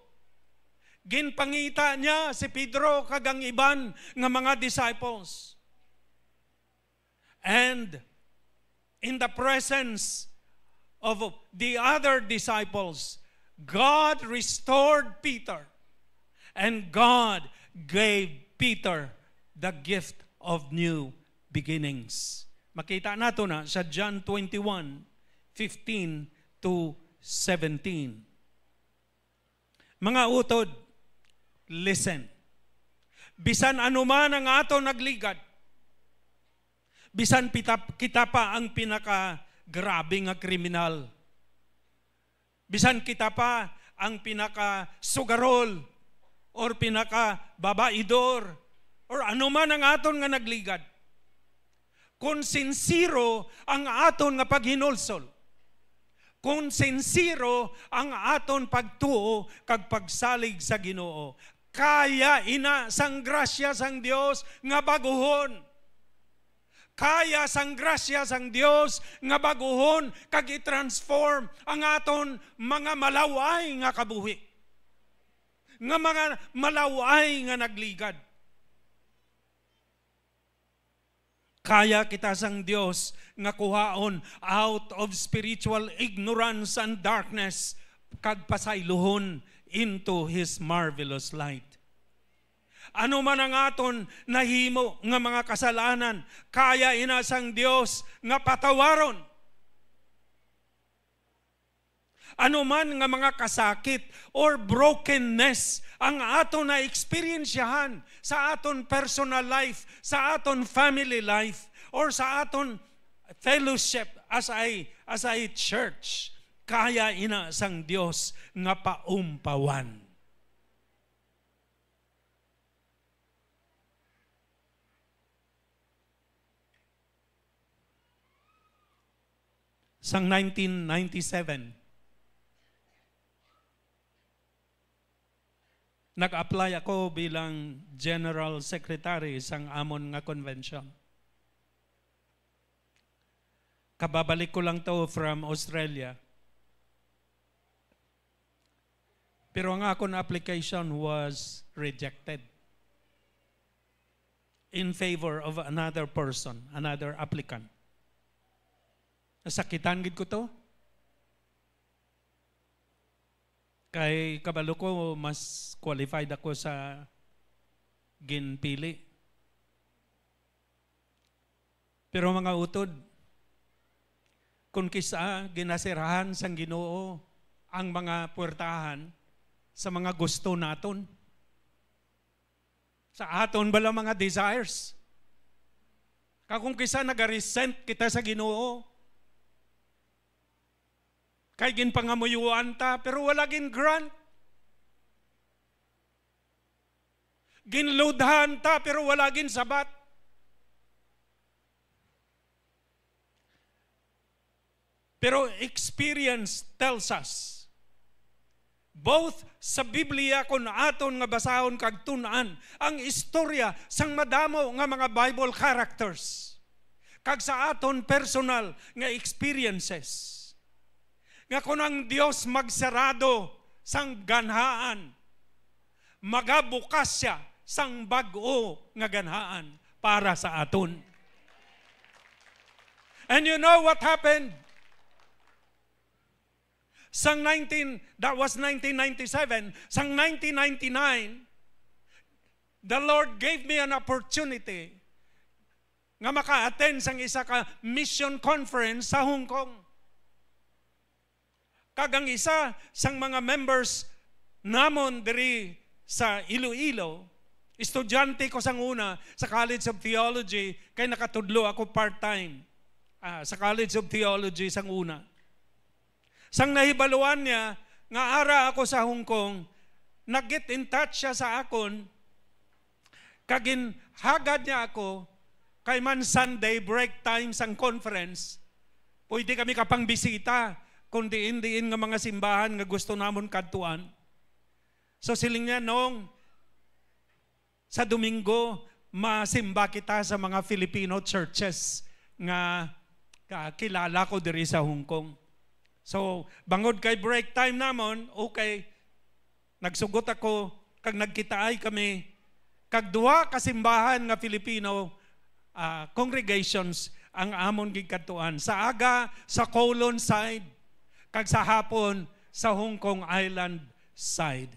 ginpangita niya si Pedro kagang iban nga mga disciples. And in the presence of the other disciples, God restored Peter. And God gave Peter the gift of new beginnings. Makita nato na sa John 21:15 to 17. Mga utod, listen. Bisan anuman ang ato nagligad, bisan kita pa ang pinaka-grabe nga kriminal, bisan kita pa ang pinaka-sugarol or pinaka-babaidor or anuman ang aton nga nagligad, kung sincero ang aton nga paghinulsol, kung sincero ang aton pagtuo kag pagsalig sa Ginoo, kaya ina sang grasya sang Dios nga baguhon. Kaya sang grasya sang Dios nga baguhon kag i-transform ang aton mga malaway nga kabuhi. Nga mga malaway nga nagligad. Kaya kita sang Dios nga kuhaon out of spiritual ignorance and darkness kag pasayluhon into His marvelous light. Ano man ang aton nahimo nga mga kasalanan, kaya inasang Dios nga patawaron. Ano man nga mga kasakit or brokenness ang aton na experiensyahan sa aton personal life, sa aton family life, or sa aton fellowship as a church, kaya inasang Dios nga paumpawan. Sang 1997, nag-apply ako bilang General Secretary sang amon nga convention. Kababalik ko lang to from Australia. Pero ang akong application was rejected in favor of another person, another applicant. Nasakitan gid ko to. Kay kabalo ko mas qualified ako sa ginpili. Pero mga utod, kung kisa ginasirahan sang Ginoo ang mga puwertahan sa mga gusto naton, sa aton bala mga desires. Kung kisa nag-resent kita sa Ginoo, kay ginpangamuyuan ta, pero wala gin grant. Ginlodhan ta, pero wala gin sabat. Pero experience tells us, both sa Biblia kung aton nga basahon kag tun-an, ang istorya sang madamo nga mga Bible characters, kag sa aton personal nga experiences, nga kung ang Dios magsarado sang ganhaan, magabukas siya sang bag-o nga ganhaan para sa aton. And you know what happened? That was 1997. Sang 1999, the Lord gave me an opportunity nga maka-attend sang isa ka mission conference sa Hong Kong. Kagang isa sang mga members namon diri sa Iloilo, estudyante ko sang una sa College of Theology, kay nakatudlo ako part-time sa College of Theology sang una. Sang nahibaluan niya, nga ara ako sa Hong Kong, nag-get in touch siya sa akon, kagin hagad niya ako, kay man Sunday break time sang conference, pwede kami kapang bisita, kung diin-diin nga mga simbahan nga gusto namon kadtuan. So siling niya nung sa Domingo, masimba kita sa mga Filipino churches nga kilala ko diri sa Hong Kong. So, bangod kay break time namon, okay, nagsugot ako, kag nagkitaay kami, kag duha kasimbahan nga Filipino congregations ang amon gigkatuan. Sa aga, sa Kowloon side, kag sa hapon, sa Hong Kong Island side.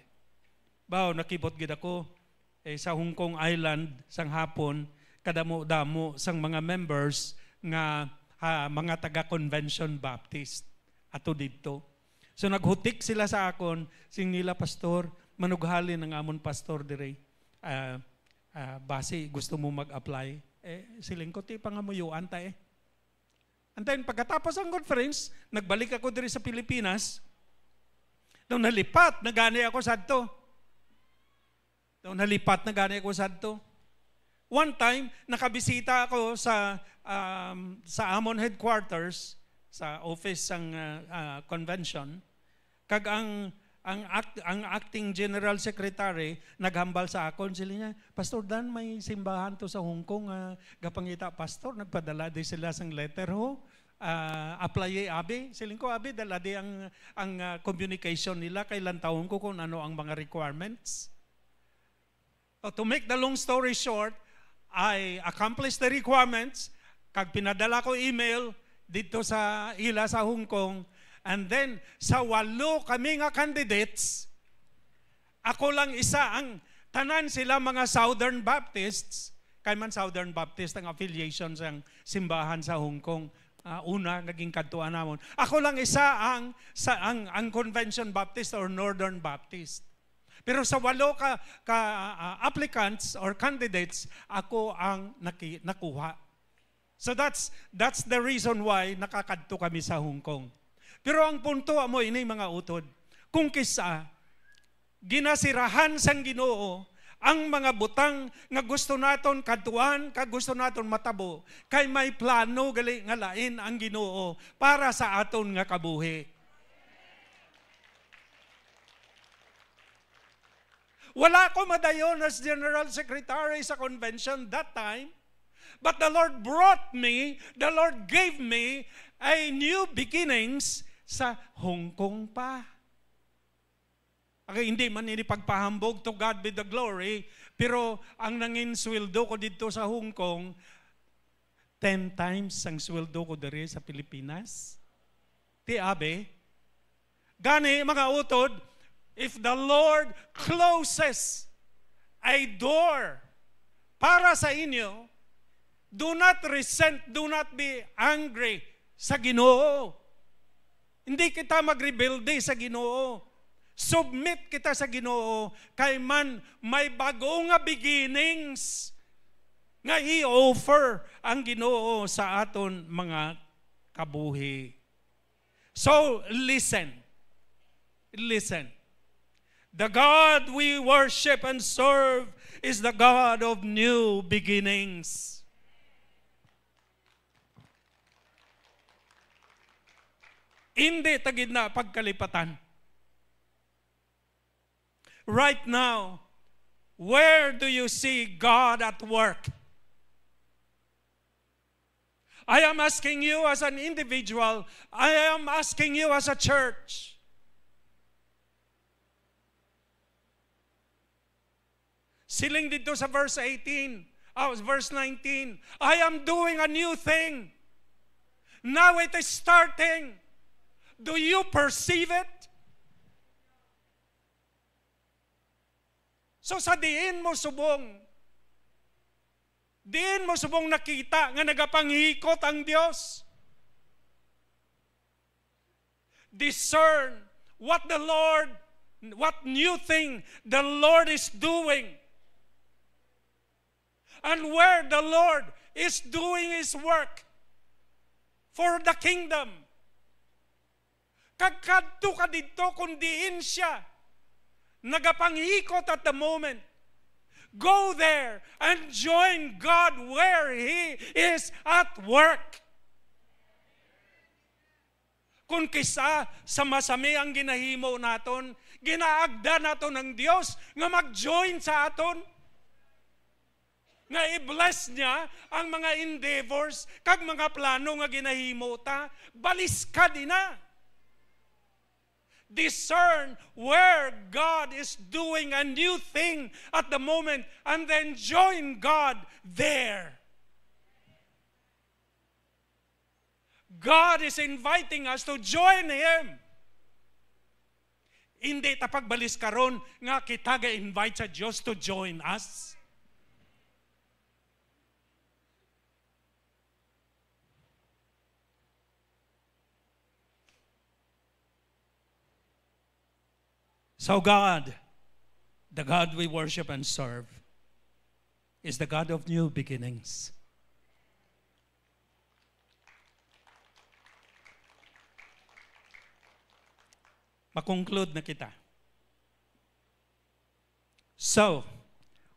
Bao, nakibot gid ako, sa Hong Kong Island, sang hapon, kadamo-damo sang mga members nga mga taga-Convention Baptist. Ato dito. So naghutik sila sa akon, sing nila pastor, manughalin ng amon pastor dire. Base gusto mo mag-apply. Siling ko ti pangamuyuan ta And then pagkatapos ang conference, nagbalik ako dire sa Pilipinas. Nung nalipat, nagani ako sadto. One time, nakabisita ako sa amon headquarters, sa office ng convention, kag ang acting general secretary naghambal sa akon, sila niya, Pastor Dan, may simbahan to sa Hong Kong, gapangita pastor, nagpadala di sila sang letter ho, apply abi, siling ko abi, dala di ang communication nila, kailan taon ko kung ano ang mga requirements. So, to make the long story short, I accomplished the requirements, kag pinadala ko email, dito sa ila sa Hong Kong, and then sa 8 kami nga candidates, ako lang isa, ang tanan sila mga Southern Baptists, kay man Southern Baptist ang affiliation sa simbahan sa Hong Kong, una naging kadtuan namon. Ako lang isa ang Convention Baptist or Northern Baptist. Pero sa 8 ka applicants or candidates, ako ang nakuha. So that's the reason why nakakadto kami sa Hong Kong. Pero ang punto mo ini mga utod, kung kisa ginasirahan sang Ginoo ang mga butang nga gusto naton kadtuan, kag gusto naton matabo, kay may plano gali nga lain ang Ginoo para sa aton nga kabuhi. Wala ko madayon as General Secretary sa convention that time. But the Lord brought me, the Lord gave me a new beginnings sa Hong Kong pa. Okay, hindi man ini pagpahambog, to God be the glory, pero ang nangin sweldo ko dito sa Hong Kong, 10 times ang sweldo ko diri sa Pilipinas. Ti abe, gani mga utod, if the Lord closes a door para sa inyo, do not resent, do not be angry sa Ginoo. Hindi kita magrebelde sa Ginoo. Submit kita sa Ginoo, kay man may bago nga beginnings nga i-offer ang Ginoo sa aton mga kabuhi. So, listen. Listen. The God we worship and serve is the God of new beginnings. Hindi tagid na pagkalipatan. Right now, where do you see God at work? I am asking you as an individual. I am asking you as a church. Siling dito sa verse 18, verse 19, I am doing a new thing. Now it is starting. Do you perceive it? So sa diin mo subong nakita nga nagapanghikot ang Dios. Discern what new thing the Lord is doing. And where the Lord is doing His work for the kingdom. Kagkadto ka dito kung diin siya nagapanghikot at the moment. Go there and join God where He is at work. Kung kisa sa masami ang ginahimo naton, ginaagda naton ng Dios nga mag-join sa aton. Nga i-bless niya ang mga endeavors kag mga plano nga ginahimo ta, balis ka din na. Discern where God is doing a new thing at the moment and then join God there. God is inviting us to join Him. Hindi ta pagbalis karon nga kita ga-invite sa Dios to join us. So God, the God we worship and serve, is the God of new beginnings. Makonclude na kita. So,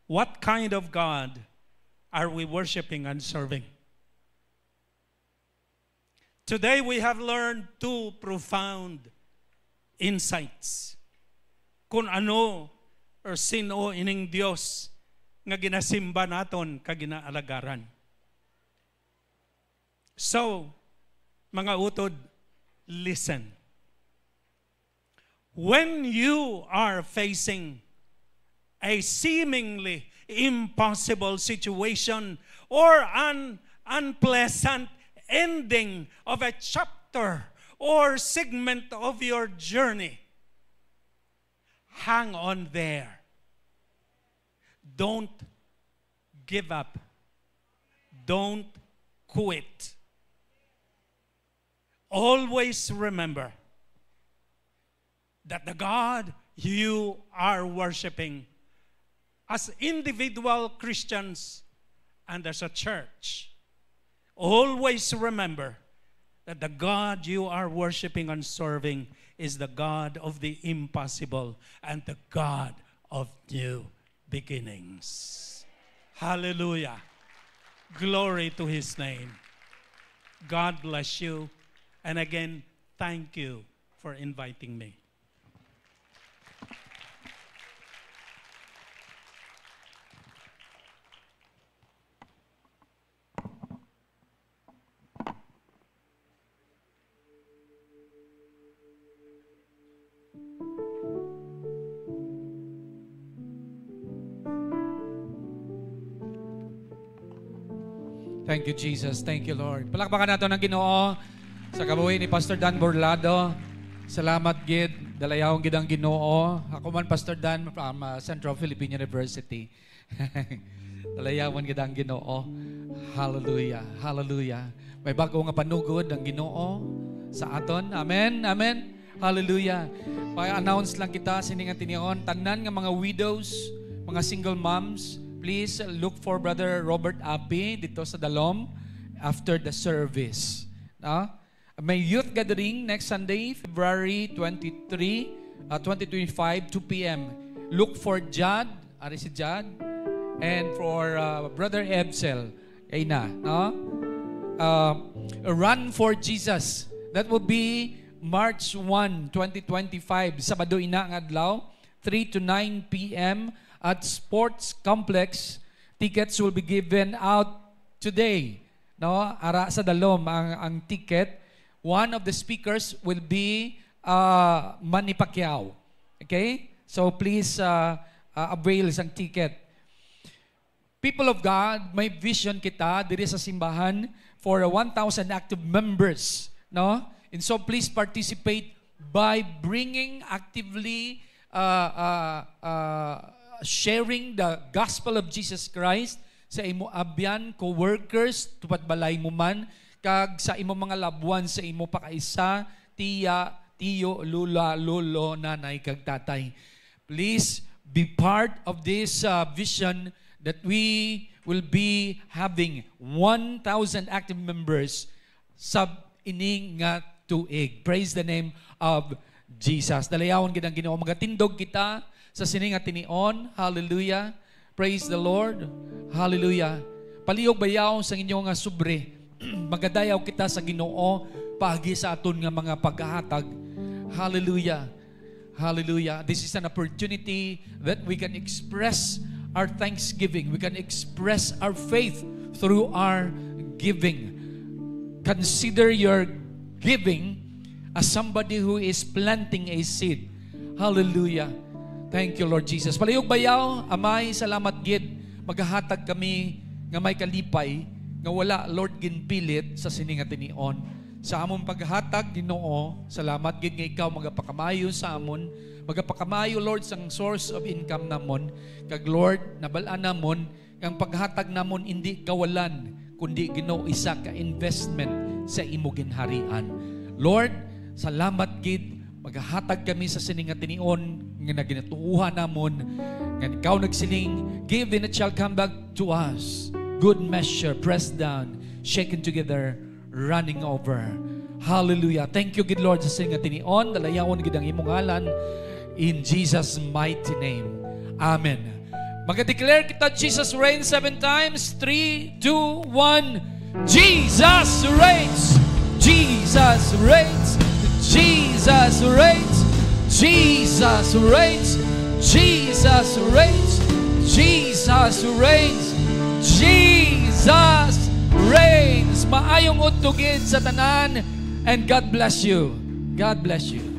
what kind of God are we worshiping and serving? Today we have learned two profound insights kung ano or sino ining Dios nga ginasimba naton kaginaalagaran. So, mga utod, listen. When you are facing a seemingly impossible situation or an unpleasant ending of a chapter or segment of your journey, hang on there. Don't give up. Don't quit. Always remember that the God you are worshiping as individual Christians and as a church, always remember that the God you are worshiping and serving is the God of the impossible and the God of new beginnings. Hallelujah. Glory to His name. God bless you. And again, thank you for inviting me. Thank you, Jesus. Thank you, Lord. Palakpakan nato ng Ginoo sa kabuhi ni Pastor Dan Burlado. Salamat, Gid. Dalayawang gid ang Ginoo. Ako man, Pastor Dan from Central Philippine University. Dalayawang gid ang Ginoo. Hallelujah. Hallelujah. May bago nga panugod ang Ginoo sa aton. Amen. Amen. Hallelujah. Pa-announce lang kita siningan tinion tanan nga mga widows, mga single moms. Please look for Brother Robert Api dito sa Dalom after the service. May youth gathering next Sunday, February 23, 2025, 2 p.m. Look for Jad, ari si Jad, and for Brother Ebsel. Run for Jesus. That will be March 1, 2025, Sabado ina nga adlaw, 3 to 9 p.m. at Sports Complex. Tickets will be given out today. No, ara sa dalom ang ticket. One of the speakers will be Manny Pacquiao. Okay? So please avail sang ticket. People of God, may vision kita diri sa simbahan for 1,000 active members, no? And so please participate by bringing actively sharing the gospel of Jesus Christ sa imo abyan, co-workers, tupad balay mo man, kag sa imo mga labuan, sa imo pakaisa, tiya, tiyo, lula, lolo, nanay, kag tatay. Please be part of this vision that we will be having 1,000 active members sa ining nga tuig. Praise the name of Jesus. Dalayawon gid ang Ginoo, magatindog kita sa sining nga tinion. Hallelujah. Praise the Lord. Hallelujah. Palihog bayaw sa inyong nga sobre. Magadayaw kita sa Ginoo pagi sa aton nga mga paghahatag. Hallelujah. Hallelujah. This is an opportunity that we can express our thanksgiving. We can express our faith through our giving. Consider your giving as somebody who is planting a seed. Hallelujah. Thank you, Lord Jesus. Palayog bayaw, Amay, salamat gid. Maghahatag kami nga may kalipay nga wala, Lord, ginpilit sa sining nga tinion. Sa among paghatag, Ginoo, salamat gid nga ikaw magapakamayo sa amon. Magapakamayo, Lord, sang source of income namon. Kag Lord, nabalaan namon ang paghatag namon hindi kawalan, kundi Ginoo isa ka investment sa imo ginharian. Lord, salamat gid maghahatag kami sa sining nga tinion nga naginatuuhan namon nga ikaw nagsiling, give and it shall come back to us. Good measure, pressed down, shaken together, running over. Hallelujah. Thank you, good Lord, sa sining nga tinion. Dalayawon gid ang imong ngalan in Jesus' mighty name. Amen. Mag-declare kita, Jesus reigns 7 times. 3, 2, 1. Jesus reigns. Jesus reigns. Jesus reigns. Jesus reigns. Jesus reigns. Jesus reigns. Jesus reigns. Maayong utugid sa tanan, and God bless you. God bless you.